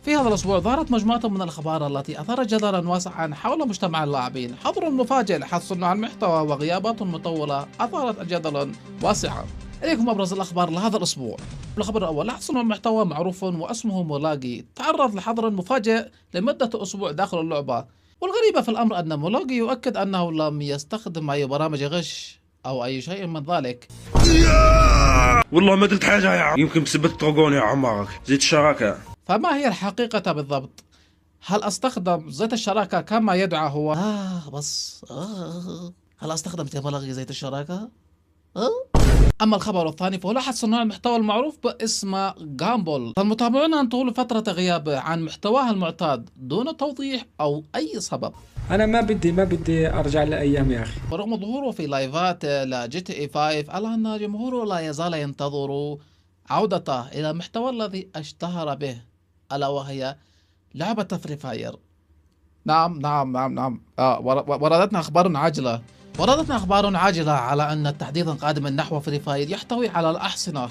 في هذا الأسبوع ظهرت مجموعة من الأخبار التي أثارت جدلا واسعا حول مجتمع اللاعبين. حظر مفاجئ لحث صناع المحتوى وغيابات مطولة أثارت جدلا واسعا. إليكم أبرز الأخبار لهذا الأسبوع. الخبر الأول: لاعب صناع المحتوى معروف واسمه مولاقي تعرض لحظر مفاجئ لمدة أسبوع داخل اللعبة. والغريبة في الأمر أن مولاقي يؤكد أنه لم يستخدم أي برامج غش أو أي شيء من ذلك. والله ما درت حاجة يا عم، يمكن بسبة الطرقون يا عمارك زيت الشراكة. فما هي الحقيقة بالضبط؟ هل استخدم زيت الشراكة كما يدعى هو؟ هل استخدمت يا بلغي زيت الشراكة؟ أما الخبر الثاني فهو لاحظ صناع المحتوى المعروف باسم جامبل فالمتابعون عن طول فترة غيابه عن محتواه المعتاد دون توضيح أو أي سبب. انا ما بدي ارجع لايام يا اخي. ورغم ظهوره في لايفات لجي تي اي 5 الا ان جمهوره لا يزال ينتظر عودته الى المحتوى الذي اشتهر به، الا وهي لعبة فري فاير. نعم. وردتنا أخبار عاجلة على أن التحديث القادم نحو فري فاير يحتوي على الأحصنة.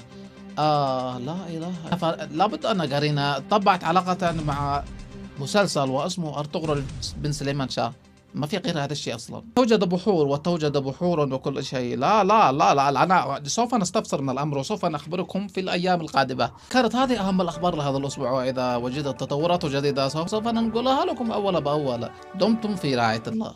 لا إله، لابد أن قرينا طبعت علاقة مع مسلسل واسمه أرطغرل بن سليمان شاه. ما في غير هذا الشيء أصلا. توجد بحور وكل شيء. لا أنا سوف نستفسر من الأمر وسوف نخبركم في الأيام القادمة. كانت هذه أهم الأخبار لهذا الأسبوع، وإذا وجدت تطورات جديدة سوف ننقلها لكم أول بأول. دمتم في رعاية الله.